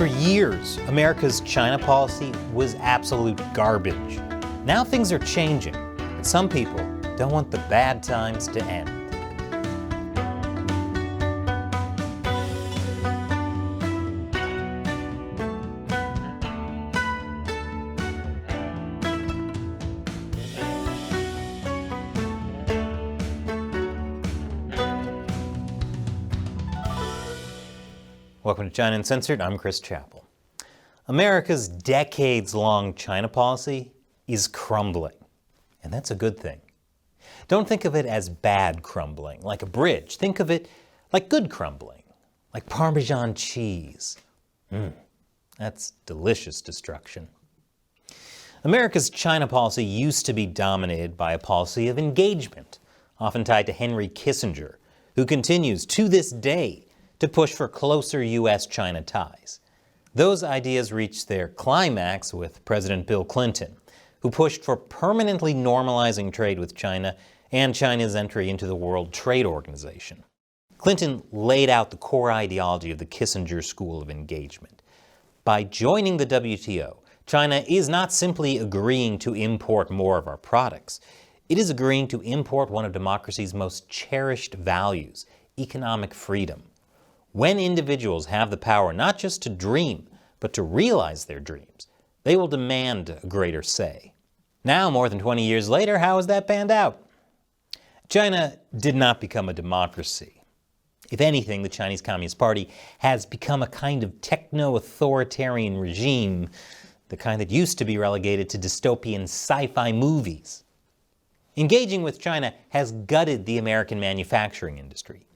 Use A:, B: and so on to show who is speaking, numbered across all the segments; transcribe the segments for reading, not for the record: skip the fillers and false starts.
A: For years, America's China policy was absolute garbage. Now things are changing, but some people don't want the bad times to end. Welcome to China Uncensored. I'm Chris Chappell. America's decades-long China policy is crumbling, and that's a good thing. Don't think of it as bad crumbling, like a bridge. Think of it like good crumbling, like Parmesan cheese. That's delicious destruction. America's China policy used to be dominated by a policy of engagement, often tied to Henry Kissinger, who continues to this day to push for closer U.S.-China ties. Those ideas reached their climax with President Bill Clinton, who pushed for permanently normalizing trade with China and China's entry into the World Trade Organization. Clinton laid out the core ideology of the Kissinger School of Engagement. By joining the WTO, China is not simply agreeing to import more of our products. It is agreeing to import one of democracy's most cherished values, economic freedom. When individuals have the power not just to dream, but to realize their dreams, they will demand a greater say. Now, more than 20 years later, how has that panned out? China did not become a democracy. If anything, the Chinese Communist Party has become a kind of techno-authoritarian regime, the kind that used to be relegated to dystopian sci-fi movies. Engaging with China has gutted the American manufacturing industry.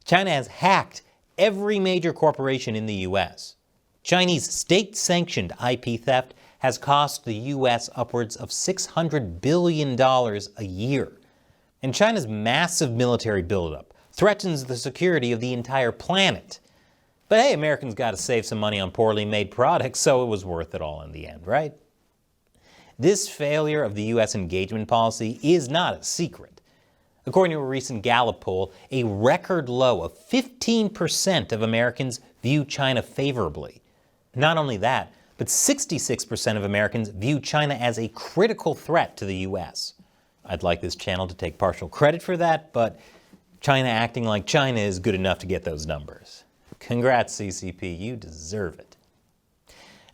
A: China has hacked every major corporation in the U.S. Chinese state-sanctioned IP theft has cost the U.S. upwards of $600 billion a year. And China's massive military buildup threatens the security of the entire planet. But hey, Americans got to save some money on poorly made products, so it was worth it all in the end, right? This failure of the U.S. engagement policy is not a secret. According to a recent Gallup poll, a record low of 15% of Americans view China favorably. Not only that, but 66% of Americans view China as a critical threat to the U.S. I'd like this channel to take partial credit for that, but China acting like China is good enough to get those numbers. Congrats, CCP, you deserve it.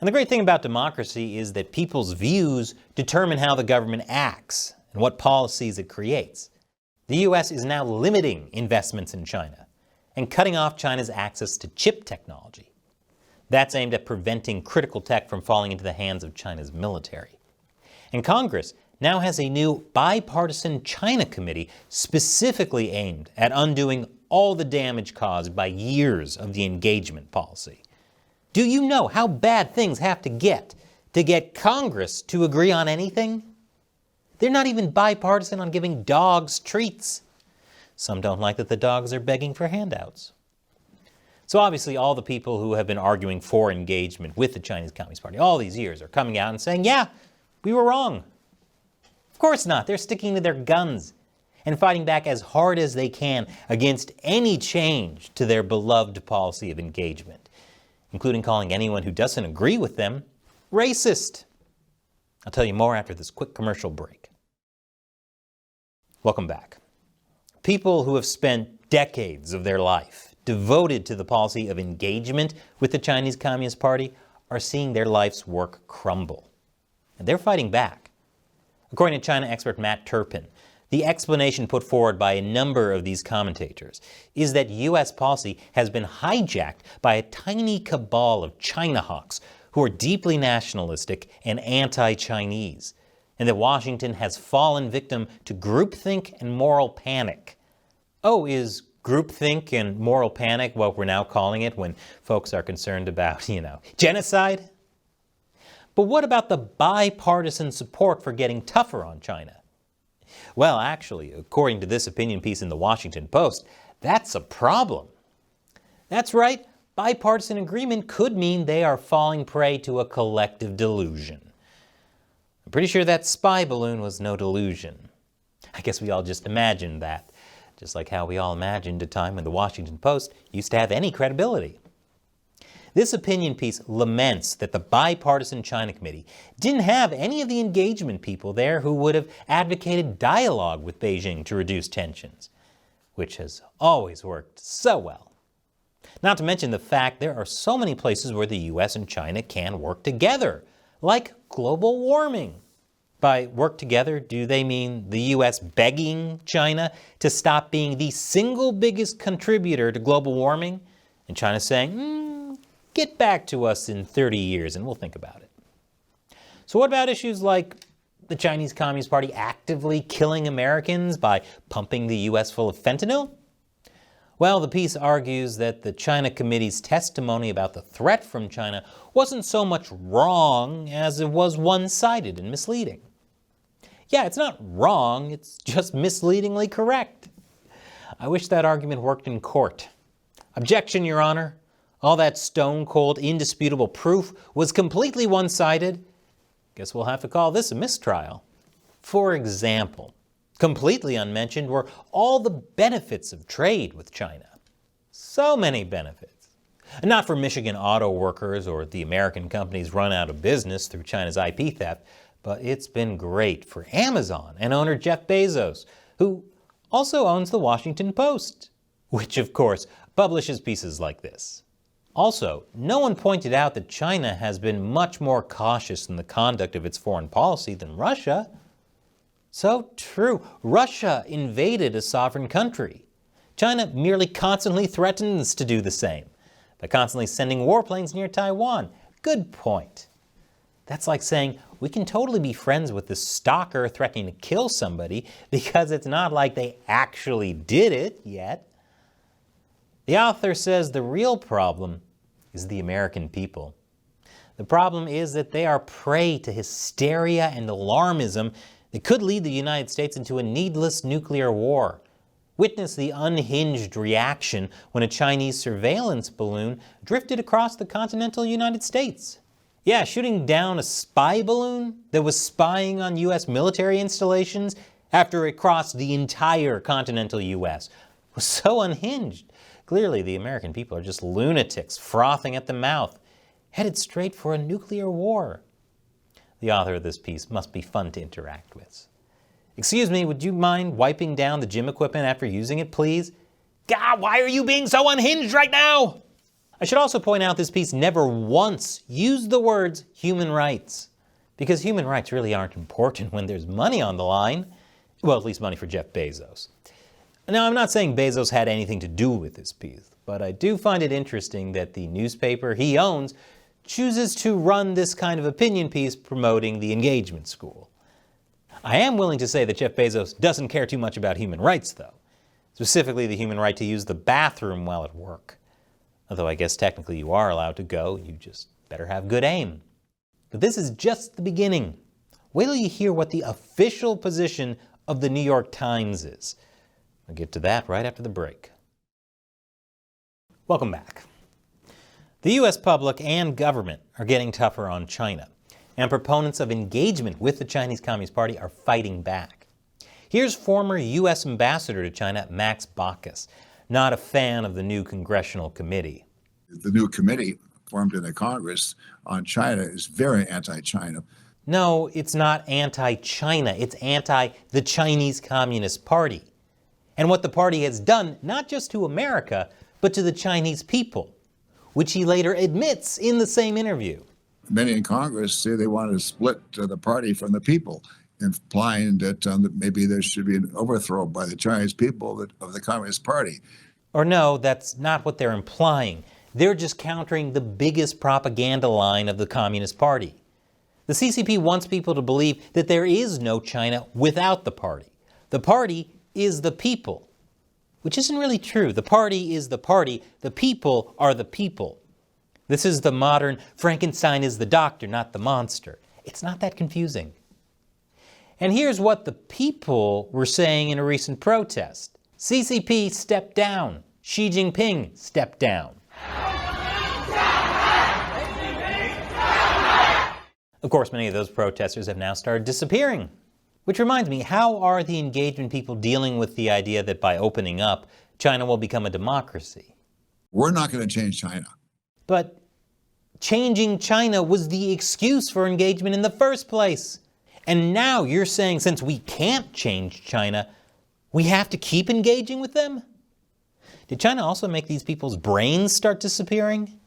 A: And the great thing about democracy is that people's views determine how the government acts and what policies it creates. The U.S. is now limiting investments in China and cutting off China's access to chip technology. That's aimed at preventing critical tech from falling into the hands of China's military. And Congress now has a new bipartisan China committee specifically aimed at undoing all the damage caused by years of the engagement policy. Do you know how bad things have to get Congress to agree on anything? They're not even bipartisan on giving dogs treats. Some don't like that the dogs are begging for handouts. So obviously all the people who have been arguing for engagement with the Chinese Communist Party all these years are coming out and saying, yeah, we were wrong. Of course not. They're sticking to their guns and fighting back as hard as they can against any change to their beloved policy of engagement, including calling anyone who doesn't agree with them racist. I'll tell you more after this quick commercial break. Welcome back. People who have spent decades of their life devoted to the policy of engagement with the Chinese Communist Party are seeing their life's work crumble. And they're fighting back. According to China expert Matt Turpin, the explanation put forward by a number of these commentators is that U.S. policy has been hijacked by a tiny cabal of China hawks who are deeply nationalistic and anti-Chinese, and that Washington has fallen victim to groupthink and moral panic. Oh, is groupthink and moral panic what we're now calling it when folks are concerned about, genocide? But what about the bipartisan support for getting tougher on China? Well, actually, according to this opinion piece in the Washington Post, that's a problem. That's right, bipartisan agreement could mean they are falling prey to a collective delusion. I'm pretty sure that spy balloon was no delusion. I guess we all just imagined that, just like how we all imagined a time when the Washington Post used to have any credibility. This opinion piece laments that the bipartisan China Committee didn't have any of the engagement people there who would have advocated dialogue with Beijing to reduce tensions, which has always worked so well. Not to mention the fact there are so many places where the US and China can work together, like global warming. By work together, do they mean the US begging China to stop being the single biggest contributor to global warming, and China saying, get back to us in 30 years and we'll think about it? So what about issues like the Chinese Communist Party actively killing Americans by pumping the US full of fentanyl? Well, the piece argues that the China Committee's testimony about the threat from China wasn't so much wrong as it was one-sided and misleading. Yeah, it's not wrong, it's just misleadingly correct. I wish that argument worked in court. Objection, Your Honor. All that stone-cold, indisputable proof was completely one-sided. Guess we'll have to call this a mistrial. For example, completely unmentioned were all the benefits of trade with China. So many benefits. Not for Michigan auto workers or the American companies run out of business through China's IP theft, but it's been great for Amazon and owner Jeff Bezos, who also owns the Washington Post, which of course publishes pieces like this. Also, no one pointed out that China has been much more cautious in the conduct of its foreign policy than Russia. So true, Russia invaded a sovereign country. China merely constantly threatens to do the same by constantly sending warplanes near Taiwan. Good point. That's like saying we can totally be friends with the stalker threatening to kill somebody because it's not like they actually did it yet. The author says the real problem is the American people. The problem is that they are prey to hysteria and alarmism that could lead the United States into a needless nuclear war. Witness the unhinged reaction when a Chinese surveillance balloon drifted across the continental United States. Yeah, shooting down a spy balloon that was spying on U.S. military installations after it crossed the entire continental U.S. was so unhinged. Clearly, the American people are just lunatics frothing at the mouth, headed straight for a nuclear war. The author of this piece must be fun to interact with. Excuse me, would you mind wiping down the gym equipment after using it, please? God, why are you being so unhinged right now? I should also point out this piece never once used the words human rights, because human rights really aren't important when there's money on the line. Well, at least money for Jeff Bezos. Now, I'm not saying Bezos had anything to do with this piece, but I do find it interesting that the newspaper he owns chooses to run this kind of opinion piece promoting the engagement school. I am willing to say that Jeff Bezos doesn't care too much about human rights, though, specifically the human right to use the bathroom while at work. Although I guess technically you are allowed to go, you just better have good aim. But this is just the beginning. Wait till you hear what the official position of the New York Times is. I'll get to that right after the break. Welcome back. The U.S. public and government are getting tougher on China, and proponents of engagement with the Chinese Communist Party are fighting back. Here's former U.S. Ambassador to China, Max Baucus, not a fan of the new congressional committee.
B: The new committee formed in the Congress on China is very anti-China.
A: No, it's not anti-China. It's anti the Chinese Communist Party. And what the party has done, not just to America, but to the Chinese people, which he later admits in the same interview.
B: Many in Congress say they want to split the party from the people, implying that maybe there should be an overthrow by the Chinese people of the Communist Party.
A: Or no, that's not what they're implying. They're just countering the biggest propaganda line of the Communist Party. The CCP wants people to believe that there is no China without the party. The party is the people, which isn't really true. The party is the party. The people are the people. This is the modern Frankenstein is the doctor, not the monster. It's not that confusing. And here's what the people were saying in a recent protest. CCP, step down. Xi Jinping, step down. Of course, many of those protesters have now started disappearing. Which reminds me, how are the engagement people dealing with the idea that by opening up, China will become a democracy?
B: We're not going to change China.
A: But changing China was the excuse for engagement in the first place. And now you're saying since we can't change China, we have to keep engaging with them? Did China also make these people's brains start disappearing?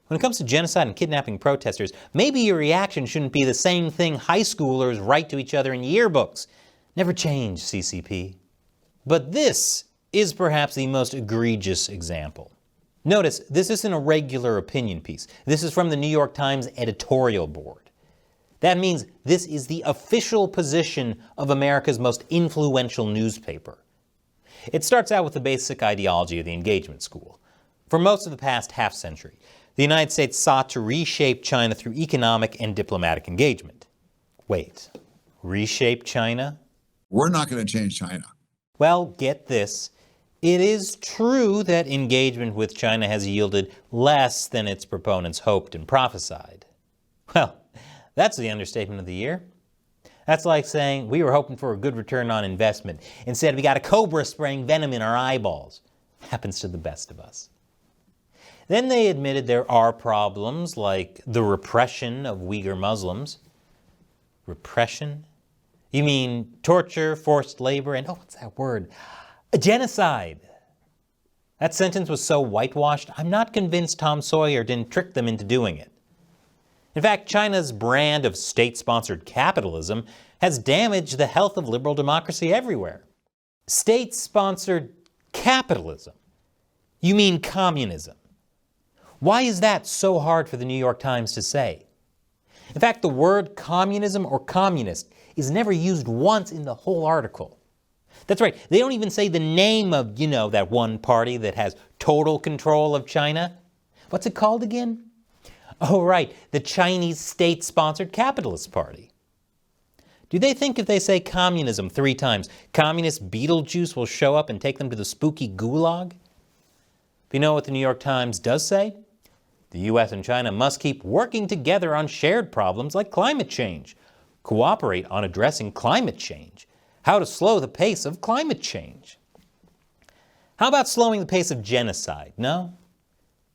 A: When it comes to genocide and kidnapping protesters, maybe your reaction shouldn't be the same thing high schoolers write to each other in yearbooks. Never change, CCP. But this is perhaps the most egregious example. Notice, this isn't a regular opinion piece. This is from the New York Times editorial board. That means this is the official position of America's most influential newspaper. It starts out with the basic ideology of the engagement school. For most of the past half-century, the United States sought to reshape China through economic and diplomatic engagement. Wait, reshape China?
B: We're not going to change China.
A: Well, get this. It is true that engagement with China has yielded less than its proponents hoped and prophesied. Well, that's the understatement of the year. That's like saying we were hoping for a good return on investment. Instead, we got a cobra spraying venom in our eyeballs. Happens to the best of us. Then they admitted there are problems like the repression of Uyghur Muslims. Repression? You mean torture, forced labor, and what's that word? A genocide. That sentence was so whitewashed, I'm not convinced Tom Sawyer didn't trick them into doing it. In fact, China's brand of state-sponsored capitalism has damaged the health of liberal democracy everywhere. State-sponsored capitalism? You mean communism? Why is that so hard for the New York Times to say? In fact, the word communism or communist is never used once in the whole article. That's right, they don't even say the name of, that one party that has total control of China. What's it called again? Oh, right, the Chinese state-sponsored Capitalist Party. Do they think if they say communism 3 times, communist Beetlejuice will show up and take them to the spooky gulag? But you know what the New York Times does say? The U.S. and China must keep working together on shared problems like climate change, cooperate on addressing climate change, how to slow the pace of climate change. How about slowing the pace of genocide, no?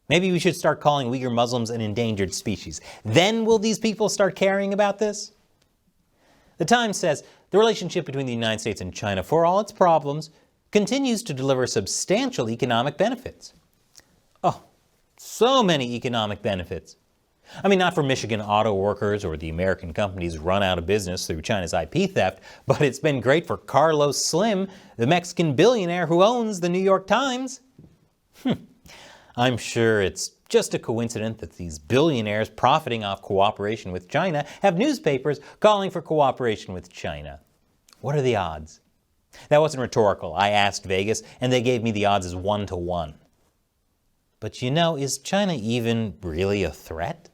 A: Maybe we should start calling Uyghur Muslims an endangered species. Then will these people start caring about this? The Times says the relationship between the United States and China, for all its problems, continues to deliver substantial economic benefits. Oh, so many economic benefits. I mean, not for Michigan auto workers or the American companies run out of business through China's IP theft, but it's been great for Carlos Slim, the Mexican billionaire who owns the New York Times. I'm sure it's just a coincidence that these billionaires profiting off cooperation with China have newspapers calling for cooperation with China. What are the odds? That wasn't rhetorical. I asked Vegas, and they gave me the odds as 1 to 1. But is China even really a threat?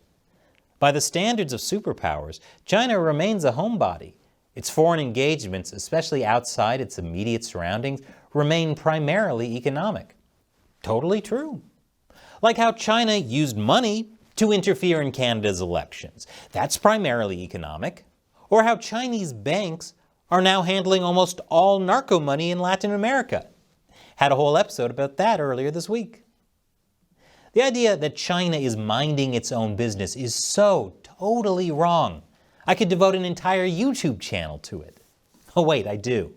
A: By the standards of superpowers, China remains a homebody. Its foreign engagements, especially outside its immediate surroundings, remain primarily economic. Totally true. Like how China used money to interfere in Canada's elections. That's primarily economic. Or how Chinese banks are now handling almost all narco money in Latin America. Had a whole episode about that earlier this week. The idea that China is minding its own business is so totally wrong. I could devote an entire YouTube channel to it. Oh wait, I do.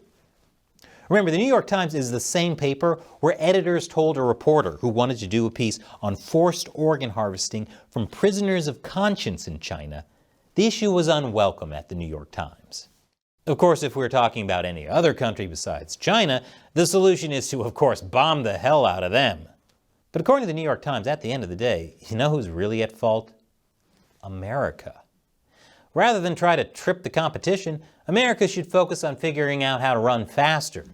A: Remember, the New York Times is the same paper where editors told a reporter who wanted to do a piece on forced organ harvesting from prisoners of conscience in China, the issue was unwelcome at the New York Times. Of course, if we're talking about any other country besides China, the solution is to, of course, bomb the hell out of them. But according to the New York Times, at the end of the day, you know who's really at fault? America. Rather than try to trip the competition, America should focus on figuring out how to run faster.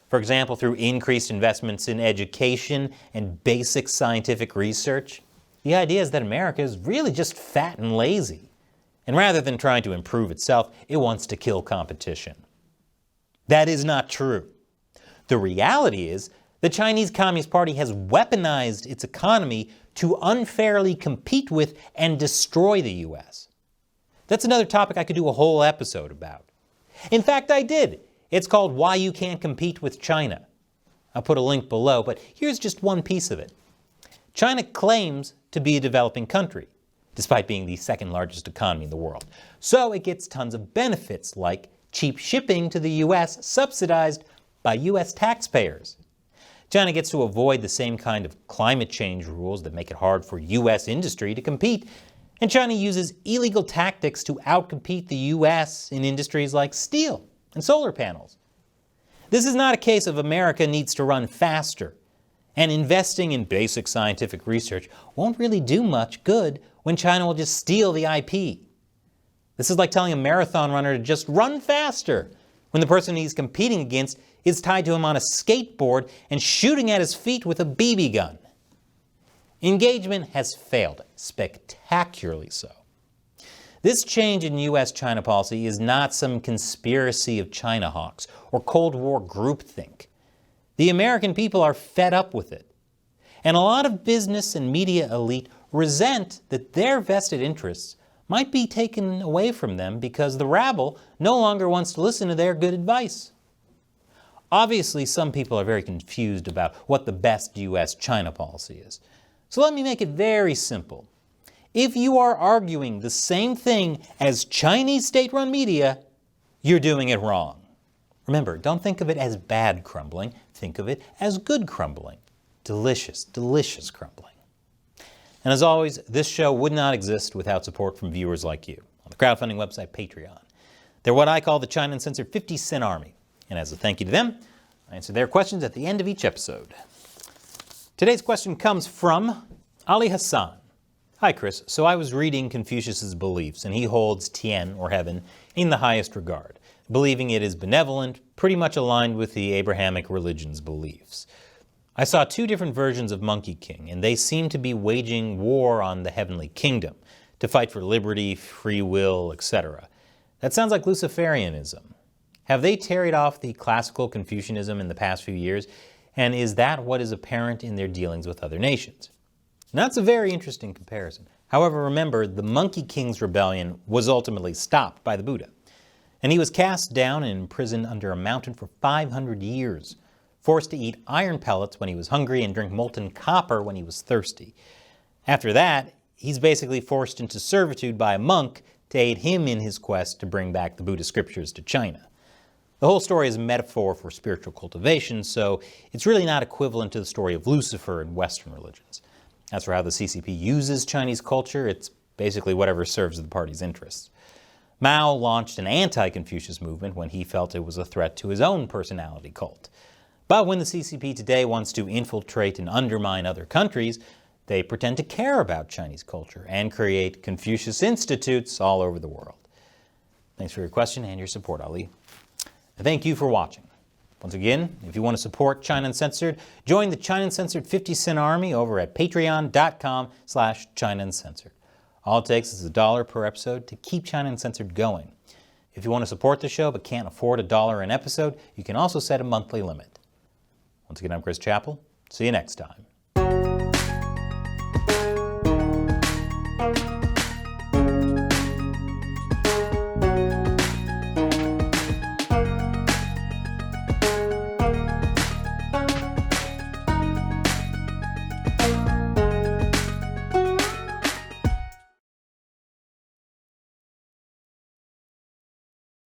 A: For example, through increased investments in education and basic scientific research. The idea is that America is really just fat and lazy. And rather than trying to improve itself, it wants to kill competition. That is not true. The reality is, the Chinese Communist Party has weaponized its economy to unfairly compete with and destroy the U.S. That's another topic I could do a whole episode about. In fact, I did. It's called Why You Can't Compete with China. I'll put a link below, but here's just one piece of it. China claims to be a developing country. despite being the second largest economy in the world. So it gets tons of benefits like cheap shipping to the US subsidized by US taxpayers. China gets to avoid the same kind of climate change rules that make it hard for US industry to compete, and China uses illegal tactics to outcompete the US in industries like steel and solar panels. This is not a case of America needs to run faster, and investing in basic scientific research won't really do much good when China will just steal the IP. This is like telling a marathon runner to just run faster when the person he's competing against is tied to him on a skateboard and shooting at his feet with a BB gun. Engagement has failed, spectacularly so. This change in U.S.-China policy is not some conspiracy of China hawks or Cold War groupthink. The American people are fed up with it. And a lot of business and media elite resent that their vested interests might be taken away from them because the rabble no longer wants to listen to their good advice. Obviously, some people are very confused about what the best U.S.-China policy is. So let me make it very simple. If you are arguing the same thing as Chinese state-run media, you're doing it wrong. Remember, don't think of it as bad crumbling. Think of it as good crumbling. Delicious, delicious crumbling. And as always, this show would not exist without support from viewers like you on the crowdfunding website Patreon. They're what I call the China Uncensored 50-cent army. And as a thank you to them, I answer their questions at the end of each episode. Today's question comes from Ali Hassan. Hi, Chris. So I was reading Confucius's beliefs, and he holds Tian, or heaven, in the highest regard, believing it is benevolent, pretty much aligned with the Abrahamic religion's beliefs. I saw two different versions of Monkey King, and they seem to be waging war on the heavenly kingdom to fight for liberty, free will, etc. That sounds like Luciferianism. Have they carried off the classical Confucianism in the past few years, and is that what is apparent in their dealings with other nations? And that's a very interesting comparison. However, remember, the Monkey King's rebellion was ultimately stopped by the Buddha, and he was cast down and imprisoned under a mountain for 500 years, forced to eat iron pellets when he was hungry and drink molten copper when he was thirsty. After that, he's basically forced into servitude by a monk to aid him in his quest to bring back the Buddhist scriptures to China. The whole story is a metaphor for spiritual cultivation, so it's really not equivalent to the story of Lucifer in Western religions. As for how the CCP uses Chinese culture, it's basically whatever serves the party's interests. Mao launched an anti-Confucius movement when he felt it was a threat to his own personality cult. But when the CCP today wants to infiltrate and undermine other countries, they pretend to care about Chinese culture and create Confucius institutes all over the world. Thanks for your question and your support, Ali. And thank you for watching. Once again, if you want to support China Uncensored, join the China Uncensored 50-cent army over at patreon.com/China Uncensored. All it takes is $1 per episode to keep China Uncensored going. If you want to support the show but can't afford $1 an episode, you can also set a monthly limit. Once again, I'm Chris Chappell. See you next time.